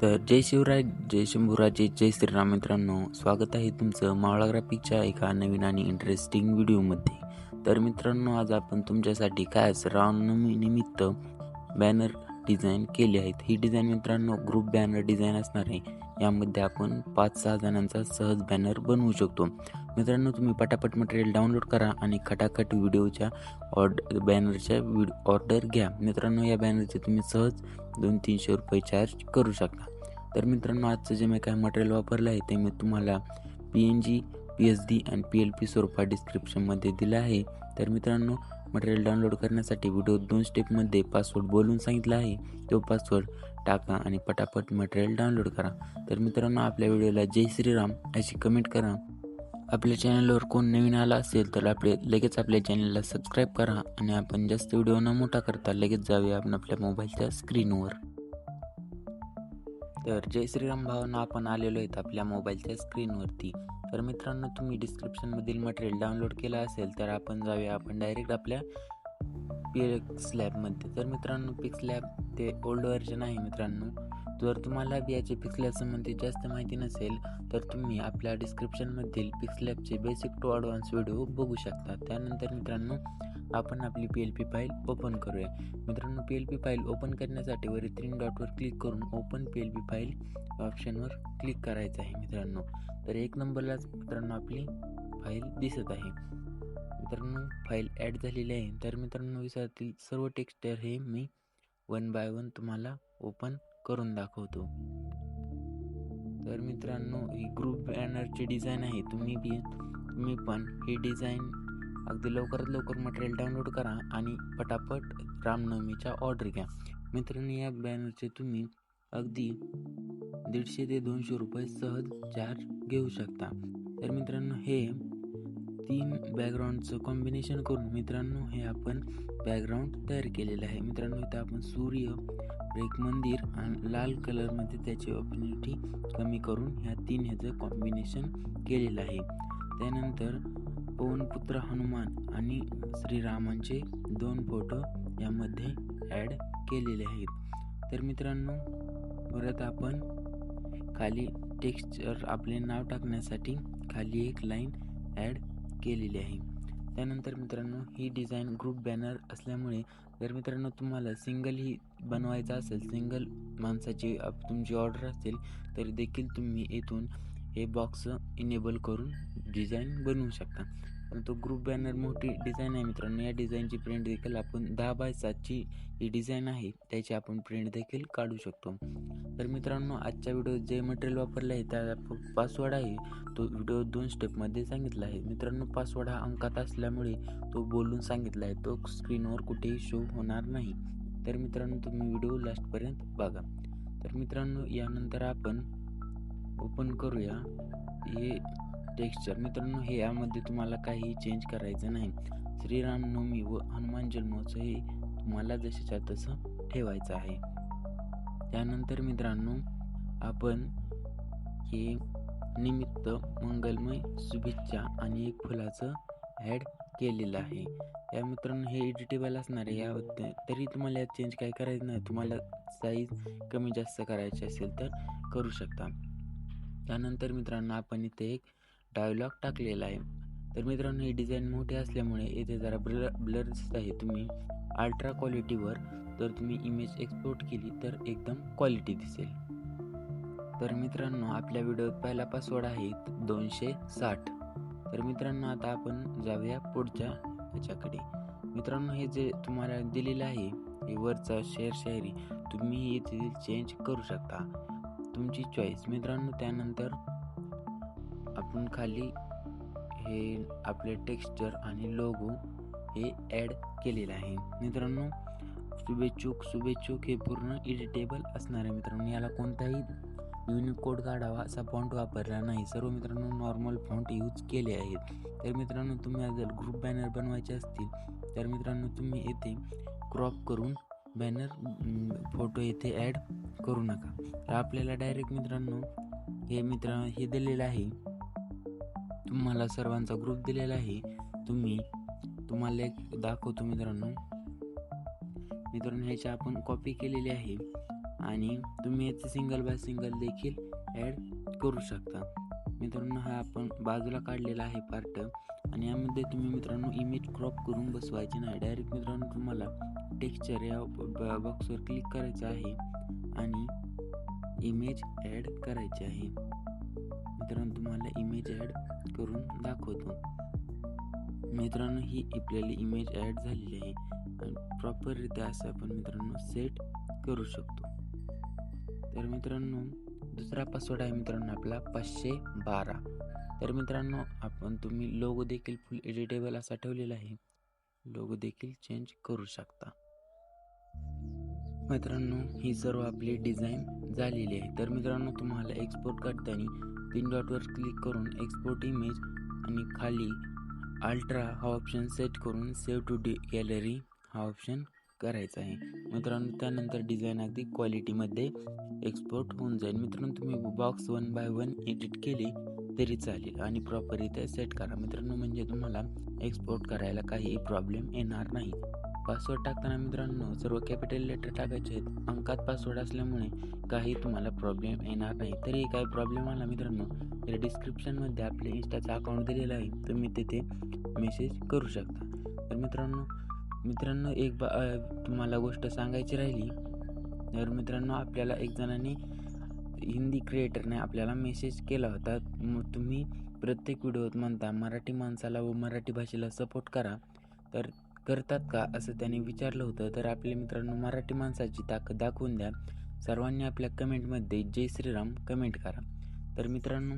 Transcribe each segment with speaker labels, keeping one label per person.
Speaker 1: तर जय शिवराय, जय शंभूराजे, जय श्रीराम मित्रांनो, स्वागत आहे तुमचं मावळा ग्राफिकच्या एका नवीन आणि इंटरेस्टिंग व्हिडिओमध्ये. तर मित्रांनो, आज आपण तुमच्यासाठी खास रामनवमी निमित्त बॅनर डिझाईन केले आहेत. ही डिझाईन मित्रांनो ग्रुप बॅनर डिझाईन असणार आहे. यामध्ये आपण 5-6 जणांचा सहज बॅनर बनवू शकतो. मित्रांनो, तुम्ही पटापट मटेरियल डाउनलोड करा आणि खटाखट व्हिडिओच्या बॅनरच्या ऑर्डर घ्या. मित्रांनो, या बॅनरचे तुम्ही सहज 200-300 रुपये चार्ज करू शकता. तर मित्रांनो, आजचं जे मी काय मटेरियल वापरलं आहे ते मी तुम्हाला PNG, PSD आणि PLP स्वरूपात डिस्क्रिप्शनमध्ये दिलं आहे. तर मित्रांनो, मटेरियल डाउनलोड करण्यासाठी व्हिडिओ 2 स्टेपमध्ये पासवर्ड बोलून सांगितला आहे. तो पासवर्ड टाका आणि पटापट मटेरियल डाउनलोड करा. तर मित्रांनो, आपल्या व्हिडिओला जय श्रीराम अशी कमेंट करा. आपल्या चॅनलवर कोण नवीन आला असेल तर लगेच आपल्या चॅनलला सबस्क्राईब करा आणि आपण जास्त व्हिडिओ न मोठा करता लगेच जाऊया आपण आपल्या मोबाईलच्या स्क्रीनवर. तर जय श्रीराम भावांनो, आपण आलेलो आहेत आपल्या मोबाईलच्या स्क्रीनवरती. तर मित्रांनो, तुम्ही डिस्क्रिप्शनमधील मटेरियल डाउनलोड केलं असेल तर आपण डायरेक्ट आपल्या पिक्सलॅबमध्ये. तर मित्रांनो, पिक्सलॅब ते ओल्ड व्हर्जन आहे मित्रांनो. जर तुम्हाला याचे पिक्सलॅब संबंधी जास्त माहिती नसेल तर तुम्ही आपल्या डिस्क्रिप्शनमधील पिक्सलॅबचे बेसिक टू ॲडव्हान्स व्हिडिओ बघू शकता. त्यानंतर मित्रांनो, आपण आपली PLP फाईल ओपन करूया. मित्रांनो, PLP फाईल ओपन करण्यासाठी वरील 3 डॉटवर क्लिक करून ओपन PLP फाईल ऑप्शनवर क्लिक करायचं आहे मित्रांनो. तर 1 नंबरलाच मित्रांनो आपली फाईल दिसत आहे. मित्रांनो, फाईल ॲड झालेली आहे. तर मित्रांनो, विषयातील सर्व टेक्स्चर हे मी 1 बाय 1 तुम्हाला ओपन करून दाखवतो. तर मित्रांनो, ही ग्रुप बॅनरची डिझाईन आहे. तुम्ही पण ही डिझाईन अगदी लवकरात लवकर मटेरियल डाउनलोड करा आणि पटापट रामनवमीच्या ऑर्डर घ्या. मित्रांनो, या बॅनरचे तुम्ही अगदी 150 ते 200 रुपये सहज चार्ज घेऊ शकता. तर मित्रांनो, हे 3 बॅकग्राऊंडचं कॉम्बिनेशन करून मित्रांनो हे आपण बॅकग्राऊंड तयार केलेलं आहे. मित्रांनो, इथं आपण सूर्य, एक मंदिर आणि लाल कलरमध्ये त्याची ऑपॉर्च्युनिटी कमी करून ह्या 3 ह्याचं कॉम्बिनेशन केलेलं आहे. त्यानंतर पवनपुत्र हनुमान आणि श्रीरामांचे 2 फोटो यामध्ये ॲड केलेले आहेत. तर मित्रांनो, परत आपण खाली टेक्स्चर आपले नाव टाकण्यासाठी खाली एक लाईन ॲड केलेली आहे. त्यानंतर मित्रांनो, ही डिझाईन ग्रुप बॅनर असल्यामुळे जर मित्रांनो तुम्हाला सिंगलही बनवायचा असेल, सिंगल माणसाची तुमची ऑर्डर असेल तरी देखील तुम्ही इथून हे बॉक्स इनेबल करून डिझाईन बनवू शकता. परंतु ग्रुप बॅनर मोठी डिझाईन आहे मित्रांनो. या डिझाईनची प्रिंट देखील आपण 10 बाय 7ची ही डिझाईन आहे त्याची आपण प्रिंट देखील काढू शकतो. तर मित्रांनो, आजच्या व्हिडिओत जे मटेरियल वापरले आहे त्याचा पासवर्ड आहे तो व्हिडिओ 2 स्टेपमध्ये सांगितला आहे. मित्रांनो, पासवर्ड हा अंकात असल्यामुळे तो बोलून सांगितला आहे, तो स्क्रीनवर कुठेही शो होणार नाही. तर मित्रांनो, तुम्ही व्हिडिओ लास्टपर्यंत बघा. तर मित्रांनो, यानंतर आपण ओपन करूया हे टेक्स्चर. मित्रांनो, हे यामध्ये तुम्हाला काही चेंज करायचं नाही. श्रीरामनवमी व हनुमान जन्मोत्सव हे तुम्हाला जसेच्या तसं ठेवायचं आहे. त्यानंतर मित्रांनो, आपण हे निमित्त मंगलमय शुभेच्छा आणि एक फुलाचं ॲड केलेलं आहे. या मित्रांनो, हे एडिटेबल असणार आहे. तरी तुम्हाला यात चेंज काय करायचं नाही. तुम्हाला साईज कमी जास्त करायची असेल तर करू शकता. त्यानंतर मित्रांनो, आपण इथे एक डायलॉग टाकलेला आहे. तर मित्रांनो, ही डिझाईन मोठी असल्यामुळे इथे जरा ब्लर दिसत आहे. तुम्ही अल्ट्रा क्वालिटीवर जर तुम्ही इमेज एक्सपोर्ट केली तर एकदम क्वालिटी दिसेल. तर मित्रांनो, आपल्या व्हिडिओत पहिला पासवर्ड आहे 260. तर मित्रांनो, आता आपण जाऊया पुढच्या ह्याच्याकडे. मित्रांनो, हे जे तुम्हाला दिलेलं आहे हे वरचा शायरी तुम्ही इथे चेंज करू शकता, तुमची चॉईस मित्रांनो. त्यानंतर आपण खाली हे आपले टेक्स्चर आणि लोगो हे ॲड केलेलं आहे. मित्रांनो, शुभेच्छुक हे पूर्ण एडिटेबल असणार आहे. मित्रांनो, याला कोणताही युनिक कोड काढावा असा फॉन्ट वापरला नाही. सर्व मित्रांनो नॉर्मल फॉन्ट यूज केले आहेत. तर मित्रांनो, तुम्ही जर ग्रुप बॅनर बनवायचे असतील तर मित्रांनो तुम्ही येथे क्रॉप करून बॅनर फोटो येथे ॲड करू नका. तर आपल्याला डायरेक्ट मित्रांनो हे दिलेलं आहे, तुम्हाला सर्वांचा ग्रुप दिलेला आहे. तुम्हाला एक दाखवतो मित्रांनो. ह्याची आपण कॉपी केलेली आहे आणि तुम्ही याचे सिंगल बाय सिंगल देखील ॲड करू शकता. मित्रांनो, हा आपण बाजूला काढलेला आहे पार्ट आणि यामध्ये तुम्ही मित्रांनो इमेज क्रॉप करून बसवायची नाही. डायरेक्ट मित्रांनो तुम्हाला टेक्स्चर या बॉक्सवर क्लिक करायचं आहे आणि इमेज ॲड करायची आहे. मित्रांनो, तुम्हाला इमेज ॲड करून दाखवतो. मित्रांनो, ही आपल्याला इमेज ॲड झालेली आहे आणि प्रॉपररित्या असं आपण मित्रांनो सेट करू शकतो. तर मित्रांनो, दुसरा पासवर्ड आहे मित्रांनो आपला 512. तर मित्रांनो, तुम्ही लोगो देखील फुल एडिटेबल असा ठेवलेला आहे. लोगो देखील चेंज करू शकता. मित्रांनो, ही सर्व आपली डिझाईन झालेली आहे. तर मित्रांनो, तुम्हाला एक्सपोर्ट करताना 3 डॉटवर क्लिक करून एक्सपोर्ट इमेज आणि खाली अल्ट्रा हा ऑप्शन सेट करून सेव्ह टू गॅलरी हा ऑप्शन करायचा आहे. मित्रांनो, त्यानंतर डिझाईन अगदी क्वालिटीमध्ये एक्सपोर्ट होऊन जाईल. मित्रांनो, तुम्ही बॉक्स 1 बाय 1 एडिट केले तरी चालेल आणि प्रॉपररित्या सेट करा मित्रांनो, म्हणजे तुम्हाला एक्सपोर्ट करायला काही प्रॉब्लेम येणार नाही. पासवर्ड टाकताना मित्रांनो सर्व कॅपिटल लेटर टाकायचे आहेत. अंकात पासवर्ड असल्यामुळे काही तुम्हाला प्रॉब्लेम येणार नाही. तरी काही प्रॉब्लेम आला मित्रांनो तर डिस्क्रिप्शनमध्ये आपले इंस्टाचं अकाउंट दिलेलं आहे, तुम्ही तिथे मेसेज करू शकता. तर मित्रांनो एक तुम्हाला गोष्ट सांगायची राहिली. तर मित्रांनो, आपल्याला एक जणांनी हिंदी क्रिएटरने आपल्याला मेसेज केला होता, मग तुम्ही प्रत्येक व्हिडिओत म्हणता मराठी माणसाला व मराठी भाषेला सपोर्ट करा, तर करतात का असं त्याने विचारलं होतं. तर आपल्या मित्रांनो मराठी माणसाची ताकद दाखवून द्या. सर्वांनी आपल्या कमेंटमध्ये जय श्रीराम कमेंट करा. तर मित्रांनो,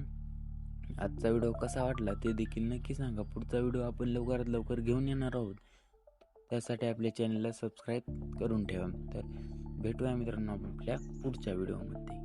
Speaker 1: आजचा व्हिडिओ कसा वाटला ते देखील नक्की सांगा. पुढचा व्हिडिओ आपण लवकरात लवकर घेऊन येणार आहोत. त्यासाठी आपल्या चॅनलला सबस्क्राईब करून ठेवा. तर भेटूया मित्रांनो आपल्या पुढच्या व्हिडिओमध्ये.